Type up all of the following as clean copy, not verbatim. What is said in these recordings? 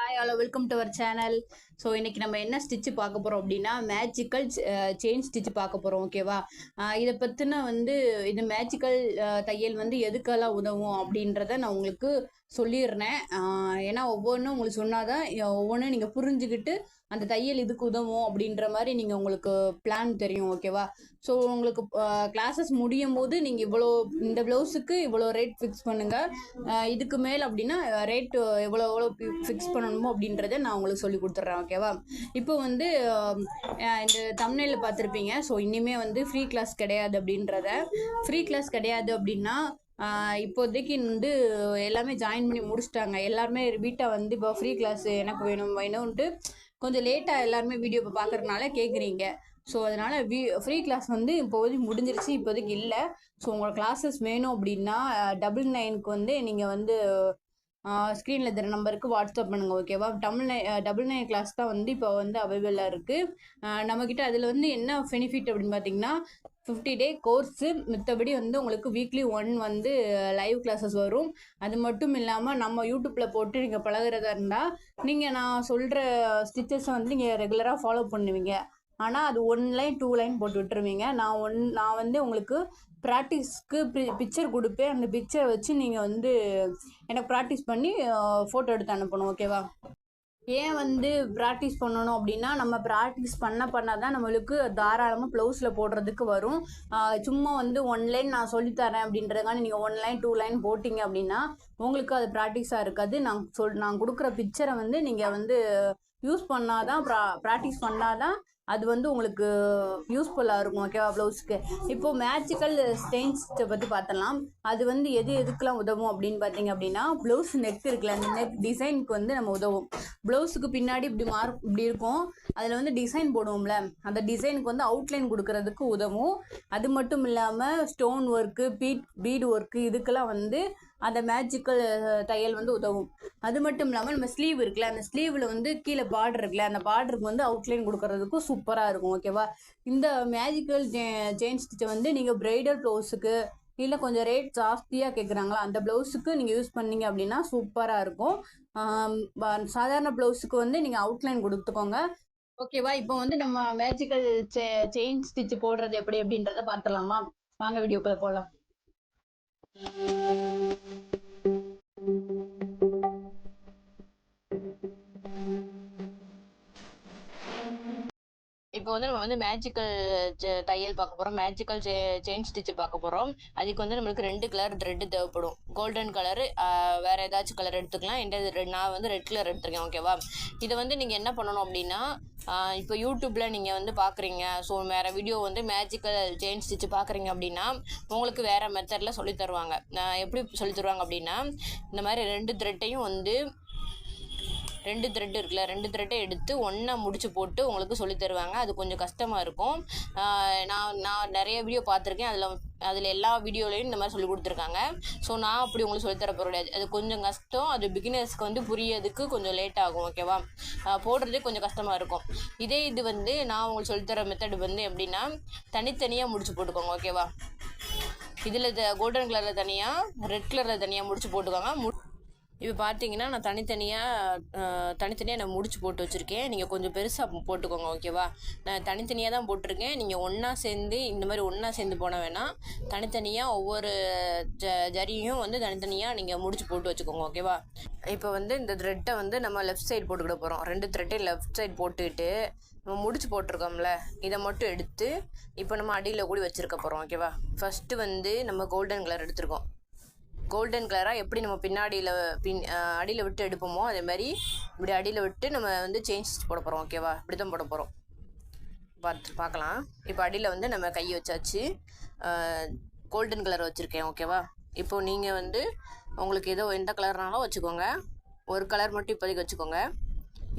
Hi hello welcome to our channel. So இன்னைக்கு நம்ம என்ன ஸ்டிச்சு பார்க்க போகிறோம் அப்படின்னா மேஜிக்கல் செயின் ஸ்டிச் பார்க்க போகிறோம். ஓகேவா? இதை பற்றின இது மேஜிக்கல் தையல் எதுக்கெல்லாம் உதவும் அப்படின்றத நான் உங்களுக்கு சொல்லிடுறேன். ஏன்னா ஒவ்வொன்றும் உங்களுக்கு சொன்னாதான் ஒவ்வொன்றும் நீங்கள் புரிஞ்சுக்கிட்டு அந்த தையல் இதுக்கு உதவும் அப்படின்ற மாதிரி நீங்கள் உங்களுக்கு பிளான் தெரியும். ஓகேவா? ஸோ உங்களுக்கு கிளாஸஸ் முடியும் போது நீங்கள் இந்த ப்ளவுஸுக்கு இவ்வளோ ரேட் ஃபிக்ஸ் பண்ணுங்கள், இதுக்கு மேல் அப்படின்னா ரேட் எவ்வளோ ஃபிக்ஸ் பண்ணணுமோ அப்படின்றத நான் உங்களுக்கு சொல்லி கொடுத்துட்றேன். ஓகேவா? இப்போ இந்த தம்ப்நெயில்ல பார்த்துருப்பீங்க. ஸோ இனிமேல் ஃப்ரீ கிளாஸ் கிடையாது அப்படின்றத. ஃப்ரீ கிளாஸ் கிடையாது அப்படின்னா இப்போதைக்கு எல்லாமே ஜாயின் பண்ணி முடிச்சிட்டாங்க. எல்லாருமே வீட்டை இப்போ ஃப்ரீ கிளாஸ் எனக்கு வேணும்ன்ட்டு கொஞ்சம் லேட்டாக எல்லாருமே வீடியோ இப்போ பார்க்குறதுனால கேட்குறீங்க. ஸோ அதனால் ஃப்ரீ கிளாஸ் இப்போதைக்கு முடிஞ்சிருச்சு, இப்போதைக்கு இல்லை. ஸோ உங்கள் கிளாஸஸ் வேணும் அப்படின்னா 99க்கு நீங்கள் ஸ்க்ரீனில் தர நம்பருக்கு வாட்ஸ்அப் பண்ணுங்கள். ஓகேவா? 99 கிளாஸ் தான் இப்போ அவைலபிளாக இருக்குது நம்மக்கிட்ட. அதில் என்ன பெனிஃபிட் அப்படின்னு பார்த்தீங்கன்னா 50 டே கோர்ஸு, மித்தபடி உங்களுக்கு வீக்லி 1 லைவ் கிளாஸஸ் வரும். அது மட்டும் இல்லாமல் நம்ம யூடியூப்பில் போட்டு நீங்கள் பழகிறதா இருந்தால் நீங்கள் நான் சொல்கிற ஸ்டிச்சஸை நீங்கள் ரெகுலராக ஃபாலோ பண்ணுவீங்க. ஆனால் அது 1 லைன் 2 லைன் போட்டு விட்டுருவீங்க. நான் உங்களுக்கு ப்ராக்டிஸ்க்கு பிக்சர் கொடுப்பேன். அந்த பிக்சரை வச்சு நீங்கள் எனக்கு ப்ராக்டிஸ் பண்ணி ஃபோட்டோ எடுத்து அனுப்பணும். ஓகேவா? ஏன் ப்ராக்டிஸ் பண்ணணும் அப்படின்னா நம்ம ப்ராக்டிஸ் பண்ண தான் நம்மளுக்கு தாராளமாக ப்ளவுஸில் போடுறதுக்கு வரும். சும்மா 1 லைன் நான் சொல்லித்தரேன் அப்படின்றதுக்கான நீங்கள் 1 லைன் 2 லைன் போட்டிங்க அப்படின்னா உங்களுக்கு அது ப்ராக்டிஸாக இருக்காது. நான் கொடுக்குற பிக்சரை நீங்கள் யூஸ் பண்ணாதான், ப்ராக்டிஸ் பண்ணாதான் அது உங்களுக்கு யூஸ்ஃபுல்லாக இருக்கும். ஓகேவா? ப்ளவுஸுக்கு இப்போது மேஜிக்கல் ஸ்டெயின்ஸை பற்றி பார்த்தலாம். அது எதுக்கெல்லாம் உதவும் அப்படின்னு பார்த்தீங்க அப்படின்னா ப்ளவுஸ் நெக் இருக்குல்ல, அந்த நெக் டிசைனுக்கு நம்ம உதவும். ப்ளவுஸுக்கு பின்னாடி இப்படி இருக்கும், அதில் டிசைன் போடுவோம்ல, அந்த டிசைனுக்கு அவுட்லைன் கொடுக்கறதுக்கு உதவும். அது மட்டும் இல்லாமல் ஸ்டோன் ஒர்க்கு, பீடு ஒர்க்கு, இதுக்கெல்லாம் அந்த மேஜிக்கல் தையல் உதவும். அது மட்டும் இல்லாமல் நம்ம ஸ்லீவ் இருக்குல்ல, அந்த ஸ்லீவில் கீழே பார்டர் இருக்குல்ல, அந்த பார்டருக்கு அவுட்லைன் கொடுக்கறதுக்கும் சூப்பராக இருக்கும். ஓகேவா? இந்த மேஜிக்கல் செயின் ஸ்டிச்சை நீங்கள் பிரைடல் ப்ளவுஸுக்கு இல்லை கொஞ்சம் ரேட் ஜாஸ்தியாக கேட்குறாங்களா அந்த ப்ளவுஸுக்கு நீங்கள் யூஸ் பண்ணீங்க அப்படின்னா சூப்பராக இருக்கும். சாதாரண ப்ளவுஸுக்கு நீங்கள் அவுட்லைன் கொடுத்துக்கோங்க. ஓகேவா? இப்போ நம்ம மேஜிக்கல் செயின் ஸ்டிச் போடுறது எப்படி அப்படின்றத பார்த்துலாமா? வாங்க வீடியோக்குள்ள போகலாம். இப்போ நம்ம மேஜிக்கல் தையல் பார்க்க போகிறோம். மேஜிக்கல் செயின் ஸ்டிச் பார்க்க போகிறோம். அதுக்கு நம்மளுக்கு 2 கலர் த்ரெட்டு தேவைப்படும். கோல்டன் கலரு, வேறு ஏதாச்சும் கலர் எடுத்துக்கலாம். நான் ரெட் கலர் எடுத்துருக்கேன். ஓகேவா? இதை நீங்கள் என்ன பண்ணணும் அப்படின்னா இப்போ யூடியூப்பில் நீங்கள் பார்க்குறீங்க, ஸோ வேறு வீடியோ மேஜிக்கல் செயின் ஸ்டிச் பார்க்குறீங்க அப்படின்னா உங்களுக்கு வேறு மெத்தடில் சொல்லி தருவாங்க. எப்படி சொல்லி தருவாங்க அப்படின்னா இந்த மாதிரி 2 த்ரெட்டையும் 2 த்ரெட் இருக்குல்ல, 2 த்ரெட்டை எடுத்து ஒன்றா முடிச்சு போட்டு உங்களுக்கு சொல்லி தருவாங்க. அது கொஞ்சம் கஷ்டமாக இருக்கும். நான் நிறைய வீடியோ பார்த்துருக்கேன். அதில் எல்லா வீடியோலையும் இந்த மாதிரி சொல்லி கொடுத்துருக்காங்க. ஸோ நான் அப்படி உங்களுக்கு சொல்லித்தர போகிறேன். அது கொஞ்சம் கஷ்டம். அது பிகினர்ஸ்க்கு புரியறதுக்கு கொஞ்சம் லேட் ஆகும். ஓகேவா? போடுறதுக்கு கொஞ்சம் கஷ்டமாக இருக்கும். இது நான் உங்களுக்கு சொல்லித்தர மெத்தடு எப்படின்னா தனித்தனியாக முடிச்சு போட்டுக்கோங்க. ஓகேவா? இதில் கோல்டன் கலரில் தனியாக, ரெட் கலரில் தனியாக முடிச்சு போட்டுக்கோங்க. இப்போ பார்த்தீங்கன்னா நான் தனித்தனியாக நான் முடிச்சு போட்டு வச்சுருக்கேன். நீங்கள் கொஞ்சம் பெருசாக போட்டுக்கோங்க. ஓகேவா? நான் தனித்தனியாக தான் போட்டிருக்கேன். நீங்கள் ஒன்றா சேர்ந்து இந்த மாதிரி ஒன்றா சேர்ந்து போன வேணாம். தனித்தனியாக ஒவ்வொரு ஜரியும் தனித்தனியாக நீங்கள் முடிச்சு போட்டு வச்சுக்கோங்க. ஓகேவா? இப்போ இந்த த்ரெட்டை நம்ம லெஃப்ட் சைடு போட்டுக்கிட போகிறோம். 2 த்ரெட்டையும் லெஃப்ட் சைடு போட்டுக்கிட்டு நம்ம முடிச்சு போட்டிருக்கோம்ல, இதை மட்டும் எடுத்து இப்போ நம்ம அடியில் கூடி வச்சுருக்க போகிறோம். ஓகேவா? ஃபஸ்ட்டு நம்ம கோல்டன் கலர் எடுத்துருக்கோம். கோல்டன் கலராக எப்படி நம்ம அடியில் விட்டு எடுப்போமோ அதே மாதிரி இப்படி அடியில் விட்டு நம்ம செயின் ஸ்டிச் போட போகிறோம். ஓகேவா? இப்படி தான் போட போகிறோம். பார்க்கலாம். இப்போ அடியில் நம்ம கை வச்சாச்சு. கோல்டன் கலர் வச்சுருக்கேன். ஓகேவா? இப்போது நீங்கள் உங்களுக்கு எந்த கலர்னாலும் வச்சுக்கோங்க. ஒரு கலர் மட்டும் இப்போதைக்கு வச்சுக்கோங்க.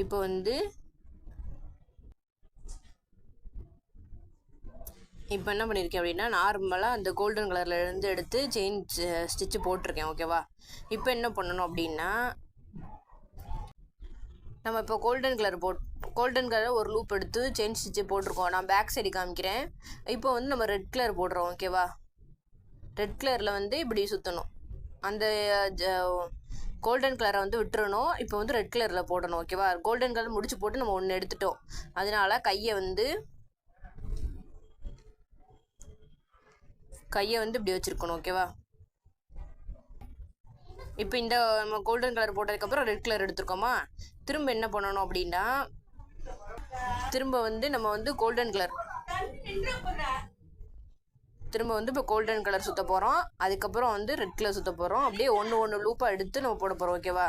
இப்போ இப்போ என்ன பண்ணியிருக்கேன் அப்படின்னா நார்மலாக அந்த கோல்டன் கலர்லேருந்து எடுத்து செயின் ஸ்டிச்சு போட்டிருக்கேன். ஓகேவா? இப்போ என்ன பண்ணணும் அப்படின்னா நம்ம இப்போ கோல்டன் கலர் ஒரு லூப் எடுத்து செயின் ஸ்டிச்சு போட்டிருக்கோம். நான் பேக் சைடு காமிக்கிறேன். இப்போ நம்ம ரெட் கலர் போடுறோம். ஓகேவா? ரெட் கலரில் இப்படி சுற்றணும். அந்த கோல்டன் கலரை வந்து விட்டுறணும். இப்போ வந்து ரெட் கலரில் போடணும். ஓகேவா? கோல்டன் கலர் முடிச்சு போட்டு நம்ம ஒன்று எடுத்துட்டோம். அதனால கையை வந்து இப்படி வச்சுருக்கணும். ஓகேவா? இப்போ இந்த நம்ம கோல்டன் கலர் போட்டதுக்கப்புறம் ரெட் கலர் எடுத்துருக்கோமா, திரும்ப என்ன பண்ணணும் அப்படின்னா, திரும்ப வந்து நம்ம வந்து கோல்டன் கலர் இப்போ கோல்டன் கலர் சுற்ற போகிறோம். அதுக்கப்புறம் வந்து ரெட் கலர் சுற்ற போகிறோம். அப்படியே ஒன்று லூப்பாக எடுத்து நம்ம போட போகிறோம். ஓகேவா?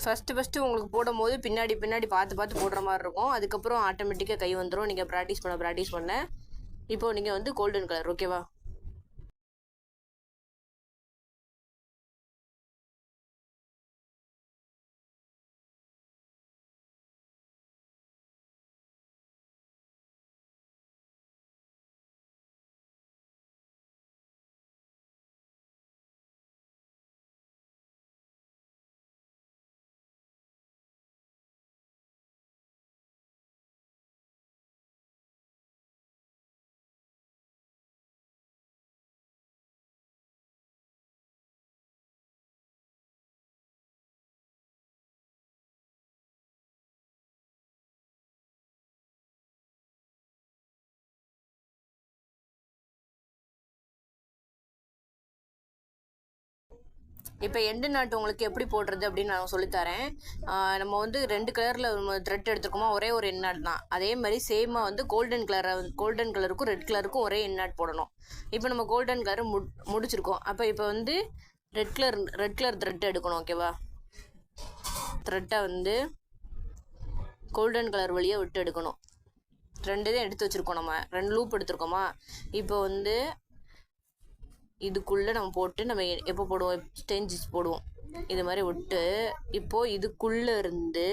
ஃபஸ்ட்டு உங்களுக்கு போடும்போது பின்னாடி பார்த்து போடுற மாதிரி இருக்கும். அதுக்கப்புறம் ஆட்டோமேட்டிக்காக கை வந்துடும். நீங்கள் ப்ராக்டிஸ் பண்ண இப்போது நீங்கள் வந்து கோல்டன் கலர். ஓகேவா? இப்போ எண்டு நாட்டு உங்களுக்கு எப்படி போடுறது அப்படின்னு நான் சொல்லித்தரேன். நம்ம வந்து 2 கலரில் த்ரெட் எடுத்துருக்கோமா, ஒரே ஒரு எண்ட் நாட் தான். அதே மாதிரி சேமாக வந்து கோல்டன் கலருக்கும் ரெட் கலருக்கும் ஒரே எண்ட் நாட் போடணும். இப்போ நம்ம கோல்டன் கலர் முடிச்சிருக்கோம். அப்போ இப்போ வந்து ரெட் கலர் த்ரெட் எடுக்கணும். ஓகேவா? த்ரெட்டை வந்து கோல்டன் கலர் வழியாக விட்டு எடுக்கணும். 2 தான் எடுத்து வச்சுருக்கோம். நம்ம 2 லூப் எடுத்துருக்கோமா, இப்போ வந்து இதுக்குள்ளே நம்ம போட்டு நம்ம எப்போ போடுவோம், ஸ்டென்ஜஸ் போடுவோம். இது மாதிரி விட்டு இப்போது இதுக்குள்ளே இருந்து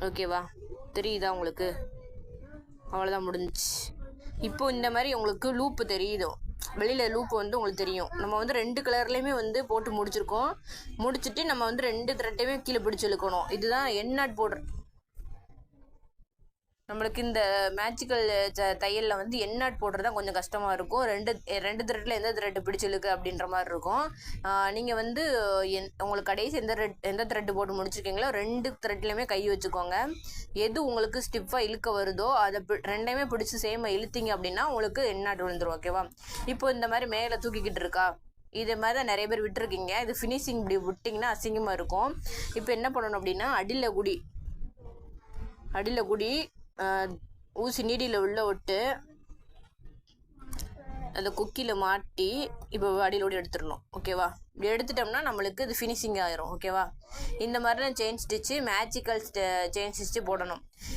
ஓகேவா? தெரியுதா உங்களுக்கு? அவ்வளோதான், முடிஞ்சிச்சு. இப்போ இந்த மாதிரி உங்களுக்கு லூப்பு தெரியுதோ, வெளியில் லூப்பு வந்து உங்களுக்கு தெரியும். நம்ம வந்து 2 கலர்லேயுமே வந்து போட்டு முடிச்சுட்டு நம்ம வந்து 2 த்ரெட்டையுமே கீழே பிடிச்சி இழுக்கணும். இதுதான் எண்ட் நாட் போடுற நம்மளுக்கு இந்த மேஜிக்கல் தையலில் வந்து எண்ட் நாட் போடுறது தான் கொஞ்சம் கஷ்டமாக இருக்கும். ரெண்டு த்ரெட்டில் எந்த த்ரெட்டு பிடிச்சி இழுக்கு அப்படின்ற மாதிரி இருக்கும். நீங்கள் வந்து உங்களுக்கு கடைசி எந்த த்ரெட்டு போட்டு முடிச்சிருக்கீங்களோ 2 த்ரெட்லையுமே கை வச்சுக்கோங்க. எது உங்களுக்கு ஸ்டிஃபாக இழுக்க வருதோ அதை ரெண்டையுமே பிடிச்சி சேமாக இழுத்தீங்க அப்படின்னா உங்களுக்கு எண்ட் நாட் விழுந்துடும். ஓகேவா? இப்போ இந்த மாதிரி மேலே தூக்கிக்கிட்டு இருக்கா, இதே மாதிரி தான் நிறைய பேர் விட்டுருக்கீங்க. இது ஃபினிஷிங் இப்படி விட்டிங்கன்னா அசிங்கமாக இருக்கும். இப்போ என்ன பண்ணணும் அப்படின்னா, அடியில் குடி ஊசி நீடியில் உள்ள விட்டு அந்த கொக்கியில் மாட்டி இப்போ அடியிலோடு எடுத்துடணும். ஓகேவா? இப்படி எடுத்துட்டோம்னா நம்மளுக்கு இது ஃபினிஷிங் ஆயிரும். ஓகேவா? இந்த மாதிரி தான் chain stitch, magical chain stitch போடணும்.